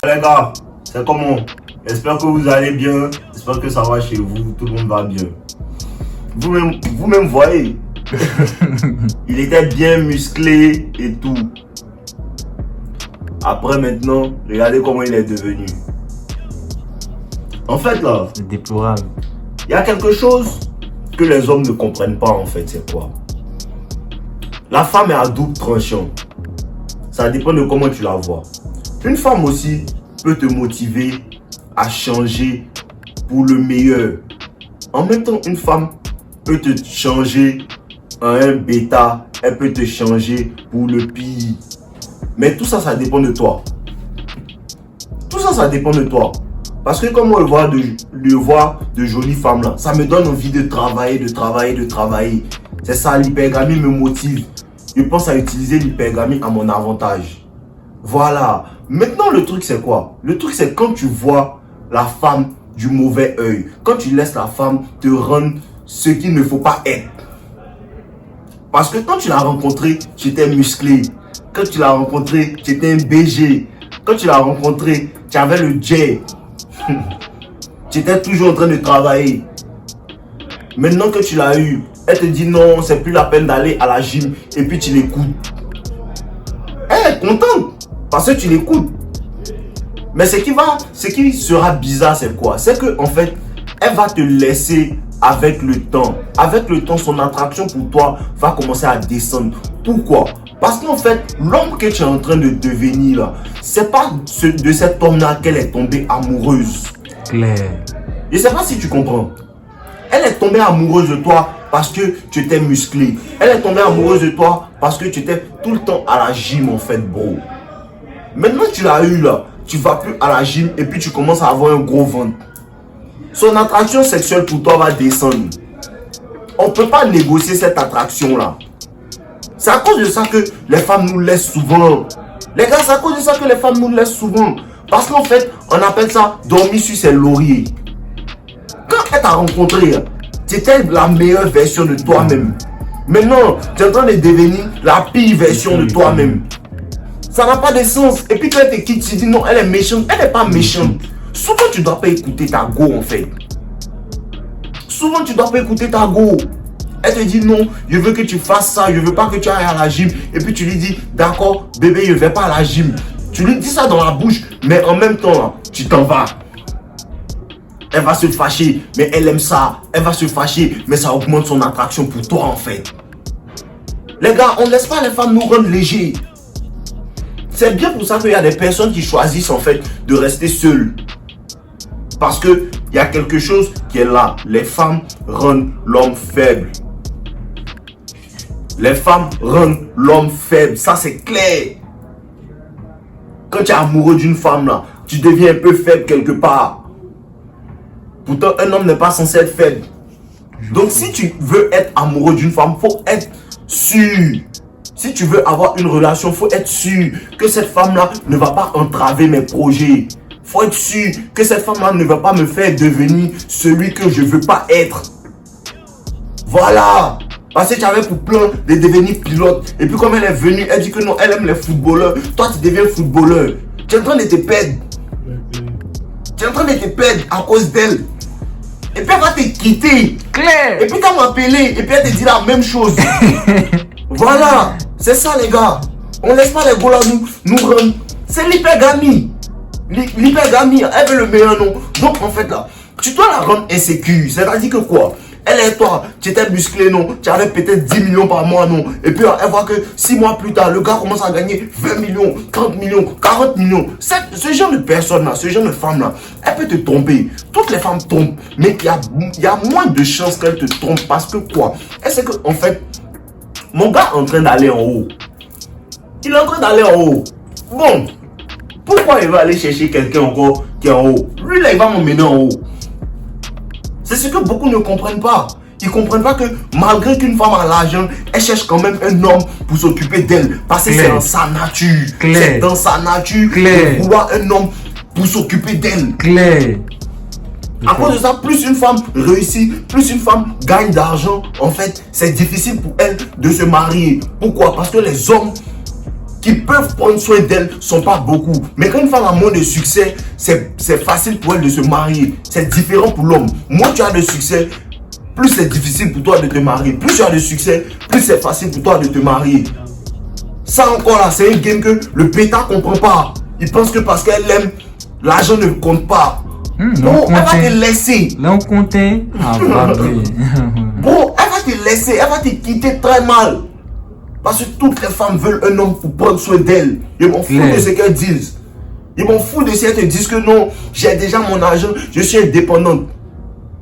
Les gars, c'est comment? J'espère que vous allez bien. J'espère que ça va chez vous. Tout le monde va bien. Vous-même voyez. Il était bien musclé et tout. Après maintenant, regardez comment il est devenu. En fait là, C'est déplorable. il y a quelque chose que les hommes ne comprennent pas en fait, c'est quoi? La femme est à double tranchant. Ça dépend de comment tu la vois. Une femme aussi peut te motiver à changer pour le meilleur. En même temps, une femme peut te changer en un bêta. Elle peut te changer pour le pire. Mais tout ça, ça dépend de toi. Tout ça, ça dépend de toi. Parce que comme on le voit de jolies femmes là, ça me donne envie de travailler. C'est ça, l'hypergamie me motive. Je pense à utiliser l'hypergamie à mon avantage. Voilà. Maintenant, le truc c'est quoi? Le truc c'est quand tu vois la femme du mauvais œil. Quand tu laisses la femme te rendre ce qu'il ne faut pas être. Parce que quand tu l'as rencontré, tu étais musclé. Quand tu l'as rencontré, tu étais un BG. Quand tu l'as rencontré, tu avais le jet. Tu étais toujours en train de travailler. Maintenant que tu l'as eu, elle te dit non, c'est plus la peine d'aller à la gym. Et puis tu l'écoutes. Elle est contente parce que tu l'écoutes. Mais ce qui sera bizarre, c'est quoi? C'est que en fait, elle va te laisser avec le temps. Avec le temps, son attraction pour toi va commencer à descendre. Pourquoi? Parce qu'en fait, l'homme que tu es en train de devenir là, c'est pas de cet homme-là qu'elle est tombée amoureuse. Claire. Je sais pas si tu comprends. Elle est tombée amoureuse de toi parce que tu étais musclé. Elle est tombée amoureuse de toi parce que tu étais tout le temps à la gym en fait, bro. Maintenant tu l'as eu là, tu vas plus à la gym et puis tu commences à avoir un gros ventre. Son attraction sexuelle pour toi va descendre. On peut pas négocier cette attraction là. C'est à cause de ça que les femmes nous laissent souvent. Les gars, c'est à cause de ça que les femmes nous laissent souvent. Parce qu'en fait, on appelle ça dormir sur ses lauriers. Quand elle t'a rencontré, tu étais la meilleure version de toi-même. Maintenant, tu es en train de devenir la pire version de toi-même. Ça n'a pas de sens. Et puis quand elle te quitte, tu dis non, elle est méchante. Elle n'est pas méchante. Souvent, tu ne dois pas écouter ta go en fait. Souvent, tu ne dois pas écouter ta go. Elle te dit non, je veux que tu fasses ça, je veux pas que tu ailles à la gym. Et puis tu lui dis, d'accord, bébé, je vais pas à la gym. Tu lui dis ça dans la bouche, mais en même temps, là, tu t'en vas. Elle va se fâcher, mais elle aime ça. Elle va se fâcher, mais ça augmente son attraction pour toi en fait. Les gars, on ne laisse pas les femmes nous rendre légers. C'est bien pour ça qu'il y a des personnes qui choisissent en fait de rester seules. Parce que il y a quelque chose qui est là. Les femmes rendent l'homme faible. Les femmes rendent l'homme faible. Ça, c'est clair. Quand tu es amoureux d'une femme, là, tu deviens un peu faible quelque part. Pourtant, un homme n'est pas censé être faible. Donc, si tu veux être amoureux d'une femme, il faut être sûr. Si tu veux avoir une relation, il faut être sûr que cette femme-là ne va pas entraver mes projets. Il faut être sûr que cette femme-là ne va pas me faire devenir celui que je ne veux pas être. Voilà. Parce que tu avais pour plan de devenir pilote. Et puis comme elle est venue, elle dit que non, elle aime les footballeurs. Toi, tu deviens footballeur. Tu es en train de te perdre. Tu es en train de te perdre à cause d'elle. Et puis elle va te quitter. Claire. Et puis tu vas m'appeler. Et puis elle te dit la même chose. Voilà. C'est ça les gars. On laisse pas les gars là nous rendre. C'est l'hypergamie. L'hypergamie, elle veut le meilleur nom. Donc en fait là, tu dois la rendre insécure. C'est-à-dire que quoi? Elle et toi, tu étais musclé, non? Tu avais peut-être 10 millions par mois, non? Et puis elle voit que 6 mois plus tard, le gars commence à gagner 20 millions, 30 millions, 40 millions. Ce genre de personne-là, ce genre de femme-là, elle peut te tromper. Toutes les femmes tombent, mais il y a moins de chances qu'elle te trompe. Parce que quoi? Elle sait que, en fait, mon gars est en train d'aller en haut. Il est en train d'aller en haut. Bon, pourquoi il va aller chercher quelqu'un encore qui est en haut? Lui, là, il va m'emmener en haut. C'est ce que beaucoup ne comprennent pas. Ils ne comprennent pas que malgré qu'une femme a l'argent, elle cherche quand même un homme pour s'occuper d'elle. Parce que c'est dans sa nature. C'est dans sa nature de vouloir un homme pour s'occuper d'elle. Claire. À cause de ça, plus une femme réussit, plus une femme gagne d'argent, en fait, c'est difficile pour elle de se marier. Pourquoi? Parce que les hommes qui peuvent prendre soin d'elle sont pas beaucoup. Mais quand une femme a moins de succès, c'est facile pour elle de se marier. C'est différent pour l'homme. Moins tu as de succès, plus c'est difficile pour toi de te marier. Plus tu as de succès, plus c'est facile pour toi de te marier. Ça encore là, c'est un game que le bêta comprend pas. Il pense que parce qu'elle l'aime, l'argent ne compte pas. Bon, elle va te laisser. Là on comptait. Ah, bon, elle va te laisser, elle va te quitter très mal. Parce que toutes les femmes veulent un homme pour prendre soin d'elles. Ils m'en foutent de ce qu'elles disent. Ils m'en foutent de si elles te disent que non, j'ai déjà mon argent, je suis indépendante.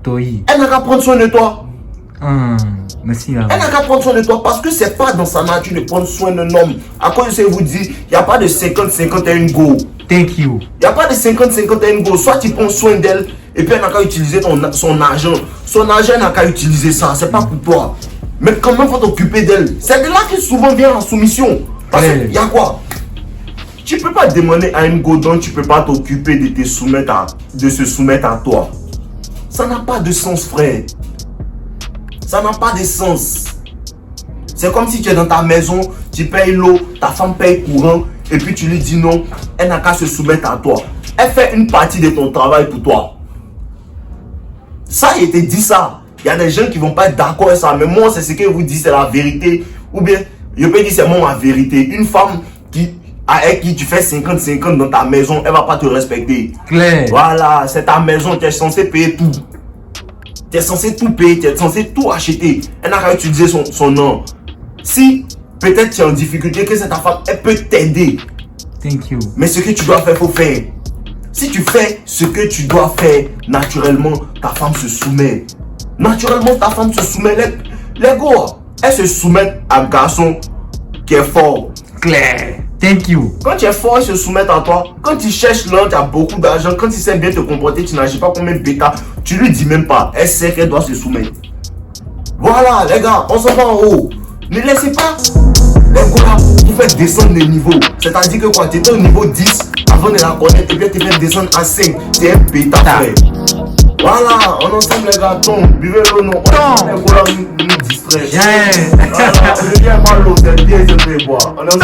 Elle n'a qu'à prendre soin de toi. Merci. Elle n'a qu'à prendre soin de toi parce que c'est pas dans sa nature de prendre soin d'un homme. À quoi je sais vous dire, il n'y a pas de 50-50 à une go. Thank you. Il n'y a pas de 50-50 à une go. Soit tu prends soin d'elle et puis elle n'a qu'à utiliser son argent. Son argent, elle n'a qu'à utiliser ça. C'est pas pour toi. Mais quand même, il faut t'occuper d'elle. C'est de là qu'il souvent vient en soumission. Parce qu'il y a quoi? Tu peux pas demander à une go dont tu peux pas t'occuper de se soumettre à toi. Ça n'a pas de sens, frère. Ça n'a pas de sens. C'est comme si tu es dans ta maison, tu payes l'eau, ta femme paye courant, et puis tu lui dis non, elle n'a qu'à se soumettre à toi. Elle fait une partie de ton travail pour toi. Ça, il te dit ça. Il y a des gens qui ne vont pas être d'accord avec ça, mais moi, c'est ce que je vous dis, c'est la vérité. Ou bien, je peux dire, c'est moi ma vérité. Une femme avec qui tu fais 50-50 dans ta maison, elle ne va pas te respecter. Claire. Voilà, c'est ta maison, tu es censé payer tout. Tu es censé tout payer, tu es censé tout acheter. Elle n'a qu'à utiliser son nom. Si peut-être tu es en difficulté, que c'est ta femme, elle peut t'aider. Thank you. Mais ce que tu dois faire, il faut faire. Si tu fais ce que tu dois faire, naturellement, ta femme se soumet. Naturellement, ta femme se soumet. Les gars, elle se soumet à un garçon qui est fort. Claire. Thank you. Quand tu es fort, il se soumet à toi. Quand tu cherches l'un, tu as beaucoup d'argent. Quand tu sais bien te comporter, tu n'agis pas comme un bêta. Tu lui dis même pas. Elle sait qu'elle doit se soumettre. Voilà, les gars, on s'en va en haut. Ne laissez pas les gars vous faire descendre les niveaux. C'est-à-dire que quoi, tu étais au niveau 10 avant de la connaître et puis tu fais descendre à 5. C'est un bêta, frère. Voilà, on ensemble les gars, buvez l'eau, non. Les gars, nous distrait. Voilà, on devient mal l'eau, c'est bien, je vais boire. On ensemble.